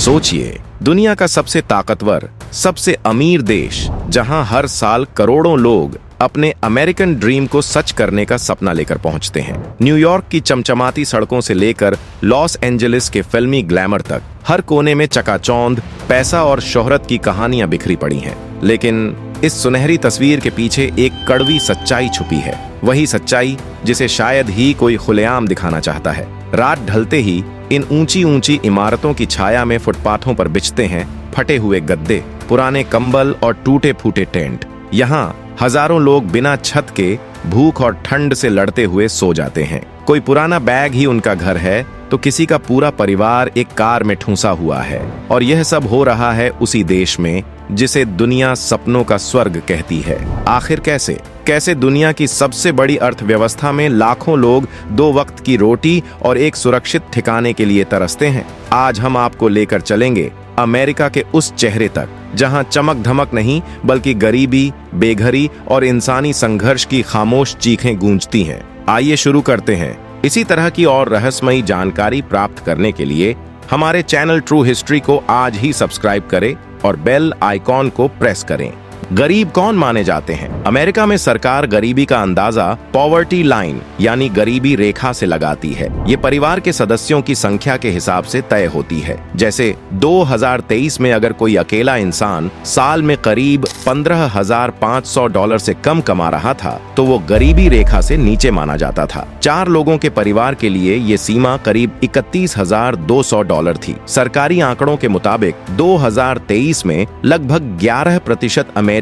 सोचिए, दुनिया का सबसे ताकतवर, सबसे अमीर देश, जहां हर साल करोड़ों लोग अपने अमेरिकन ड्रीम को सच करने का सपना लेकर पहुंचते हैं। न्यूयॉर्क की चमचमाती सड़कों से लेकर लॉस एंजलिस के फिल्मी ग्लैमर तक हर कोने में चकाचौंध पैसा और शोहरत की कहानियां बिखरी पड़ी हैं। लेकिन इस सुनहरी तस्वीर के पीछे एक कड़वी सच्चाई छुपी है, वही सच्चाई जिसे शायद ही कोई खुलेआम दिखाना चाहता है। रात ढलते ही इन ऊंची ऊंची इमारतों की छाया में फुटपाथों पर बिछते हैं फटे हुए गद्दे, पुराने कंबल और टूटे फूटे टेंट। यहाँ हजारों लोग बिना छत के भूख और ठंड से लड़ते हुए सो जाते हैं। कोई पुराना बैग ही उनका घर है तो किसी का पूरा परिवार एक कार में ठूंसा हुआ है। और यह सब हो रहा है उसी देश में जिसे दुनिया सपनों का स्वर्ग कहती है। आखिर कैसे दुनिया की सबसे बड़ी अर्थव्यवस्था में लाखों लोग 2 वक्त की रोटी और एक सुरक्षित ठिकाने के लिए तरसते हैं। आज हम आपको लेकर चलेंगे अमेरिका के उस चेहरे तक जहां चमक धमक नहीं बल्कि गरीबी, बेघरी और इंसानी संघर्ष की खामोश चीखें गूंजती हैं। आइए शुरू करते हैं। इसी तरह की और रहस्यमयी जानकारी प्राप्त करने के लिए हमारे चैनल ट्रू हिस्ट्री को आज ही सब्सक्राइब करें और बेल आइकॉन को प्रेस करें। गरीब कौन माने जाते हैं? अमेरिका में सरकार गरीबी का अंदाजा पॉवर्टी लाइन यानी गरीबी रेखा से लगाती है। ये परिवार के सदस्यों की संख्या के हिसाब से तय होती है। जैसे 2023 में अगर कोई अकेला इंसान साल में करीब $15,500 से कम कमा रहा था तो वो गरीबी रेखा से नीचे माना जाता था। 4 लोगों के परिवार के लिए ये सीमा करीब $31,200 थी। सरकारी आंकड़ों के मुताबिक 2023 में लगभग 11% अमेरिकी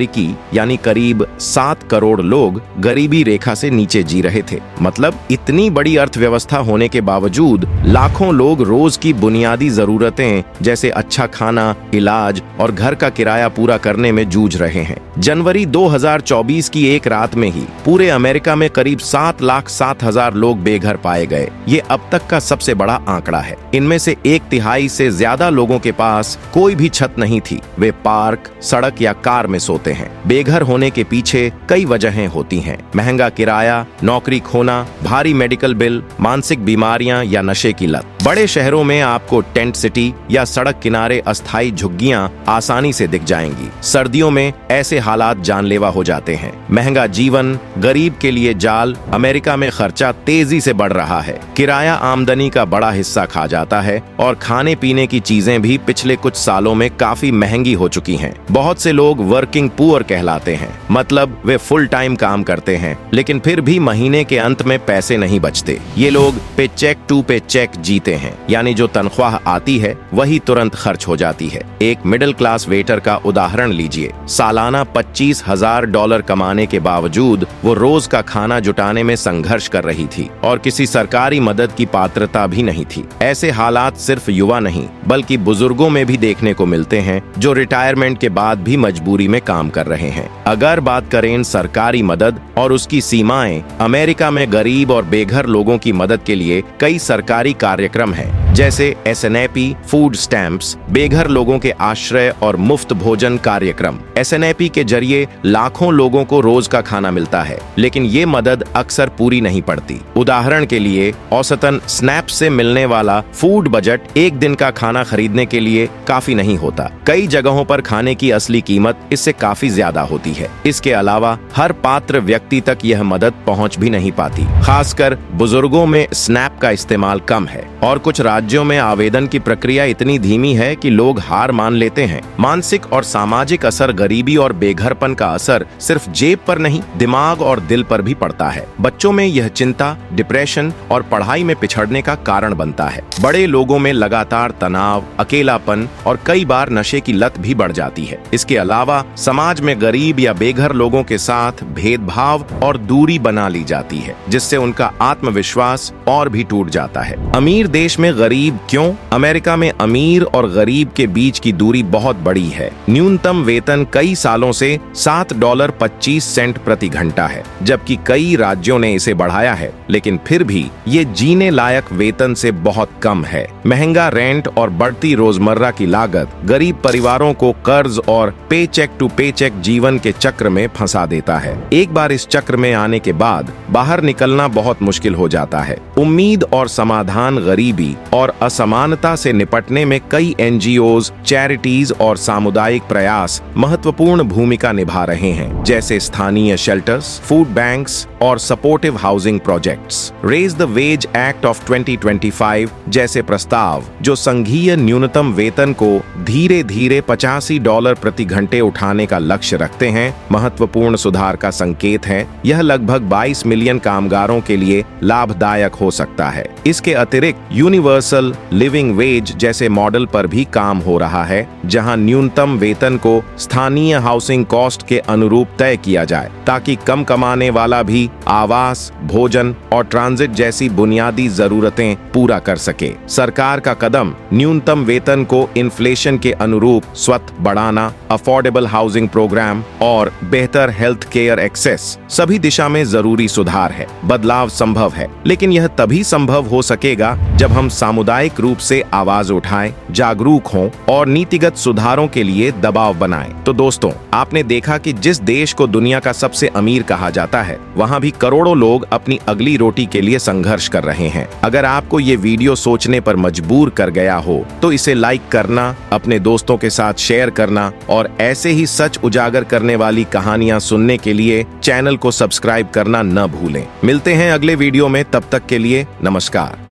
यानी करीब 7 करोड़ लोग गरीबी रेखा से नीचे जी रहे थे। मतलब इतनी बड़ी अर्थव्यवस्था होने के बावजूद लाखों लोग रोज की बुनियादी जरूरतें जैसे अच्छा खाना, इलाज और घर का किराया पूरा करने में जूझ रहे हैं। जनवरी 2024 की एक रात में ही पूरे अमेरिका में करीब 7,07,000 लोग बेघर पाए गए। ये अब तक का सबसे बड़ा आंकड़ा है। इनमें से 1/3 से ज्यादा लोगों के पास कोई भी छत नहीं थी। वे पार्क, सड़क या कार में सोते हैं। बेघर होने के पीछे कई वजहें होती हैं। महंगा किराया, नौकरी खोना, भारी मेडिकल बिल, मानसिक बीमारियां या नशे की लत। बड़े शहरों में आपको टेंट सिटी या सड़क किनारे अस्थायी झुग्गियां आसानी से दिख जाएंगी। सर्दियों में ऐसे हालात जानलेवा हो जाते हैं। महंगा जीवन, गरीब के लिए जाल। अमेरिका में खर्चा तेजी से बढ़ रहा है। किराया आमदनी का बड़ा हिस्सा खा जाता है और खाने पीने की चीजें भी पिछले कुछ सालों में काफी महंगी हो चुकी हैं। बहुत से लोग वर्किंग पुअर कहलाते हैं, मतलब वे फुल टाइम काम करते हैं लेकिन फिर भी महीने के अंत में पैसे नहीं बचते। ये लोग पे चेक टू पे चेक जीते हैं, यानी जो तनख्वाह आती है वही तुरंत खर्च हो जाती है। एक मिडिल क्लास वेटर का उदाहरण लीजिए। सालाना $25,000 कमाने के बावजूद वो रोज का खाना जुटाने में संघर्ष कर रही थी और किसी सरकारी मदद की पात्रता भी नहीं थी। ऐसे हालात सिर्फ युवा नहीं बल्कि बुजुर्गों में भी देखने को मिलते हैं जो रिटायरमेंट के बाद भी मजबूरी में काम कर रहे हैं। अगर बात करें सरकारी मदद और उसकी सीमाएं, अमेरिका में गरीब और बेघर लोगों की मदद के लिए कई सरकारी कार्यक्रम हैं, जैसे SNAP फूड स्टैंप्स, बेघर लोगों के आश्रय और मुफ्त भोजन कार्यक्रम। SNAP के जरिए लाखों लोगों को रोज का खाना मिलता है, लेकिन ये मदद अक्सर पूरी नहीं पड़ती। उदाहरण के लिए औसतन SNAP से मिलने वाला फूड बजट एक दिन का खाना खरीदने के लिए काफी नहीं होता। कई जगहों पर खाने की असली कीमत इससे काफी ज्यादा होती है। इसके अलावा हर पात्र व्यक्ति तक यह मदद पहुंच भी नहीं पाती। खासकर बुजुर्गों में SNAP का इस्तेमाल कम है और कुछ राज्यों में आवेदन की प्रक्रिया इतनी धीमी है कि लोग हार मान लेते हैं। मानसिक और सामाजिक असर, गरीबी और बेघरपन का असर सिर्फ जेब पर नहीं, दिमाग और दिल पर भी पड़ता है। बच्चों में यह चिंता, डिप्रेशन और पढ़ाई में पिछड़ने का कारण बनता है। बड़े लोगों में लगातार तनाव, अकेलापन और कई बार नशे की लत भी बढ़ जाती है। इसके अलावा समाज में गरीब या बेघर लोगों के साथ भेदभाव और दूरी बना ली जाती है, जिससे उनका आत्मविश्वास और भी टूट जाता है। अमीर देश में गरीब क्यों? अमेरिका में अमीर और गरीब के बीच की दूरी बहुत बड़ी है। न्यूनतम वेतन कई सालों से $7.25 प्रति घंटा है, जबकि कई राज्यों ने इसे बढ़ाया है, लेकिन फिर भी ये जीने लायक वेतन से बहुत कम है। महंगा रेंट और बढ़ती रोजमर्रा की लागत गरीब परिवारों को कर्ज और पे चेक टू पे चेक जीवन के चक्र में फंसा देता है। एक बार इस चक्र में आने के बाद बाहर निकलना बहुत मुश्किल हो जाता है। उम्मीद और समाधान गरीबी और और असमानता से निपटने में कई एनजीओज, चैरिटीज और सामुदायिक प्रयास महत्वपूर्ण भूमिका निभा रहे हैं, जैसे स्थानीय शेल्टर्स, फूड बैंक्स और supportive housing projects. Raise the wage act of 2025 जैसे प्रस्ताव, जो संघीय न्यूनतम वेतन को धीरे धीरे $85 प्रति घंटे उठाने का लक्ष्य रखते हैं, महत्वपूर्ण सुधार का संकेत है। यह लगभग 22 मिलियन कामगारों के लिए लाभदायक हो सकता है। इसके अतिरिक्त यूनिवर्सल लिविंग वेज जैसे मॉडल पर भी काम हो रहा है, जहां न्यूनतम वेतन को स्थानीय हाउसिंग कॉस्ट के अनुरूप तय किया जाए, ताकि कम कमाने वाला भी आवास, भोजन और ट्रांजिट जैसी बुनियादी जरूरतें पूरा कर सके। सरकार का कदम न्यूनतम वेतन को इन्फ्लेशन के अनुरूप स्वतः बढ़ाना, अफोर्डेबल हाउसिंग प्रोग्राम और बेहतर हेल्थ केयर एक्सेस सभी दिशा में जरूरी सुधार है। बदलाव संभव है, लेकिन यह तभी संभव हो सकेगा जब हम सामुदायिक रूप से आवाज उठाएं, जागरूक हों और नीतिगत सुधारों के लिए दबाव बनाएं। तो दोस्तों, आपने देखा कि जिस देश को दुनिया का सबसे अमीर कहा जाता है, वहां भी करोड़ों लोग अपनी अगली रोटी के लिए संघर्ष कर रहे हैं। अगर आपको ये वीडियो सोचने पर मजबूर कर गया हो, तो इसे लाइक करना, अपने दोस्तों के साथ शेयर करना और ऐसे ही सच उजागर करने वाली कहानियां सुनने के लिए चैनल को सब्सक्राइब करना न भूलें। मिलते हैं अगले वीडियो में, तब तक के लिए नमस्कार।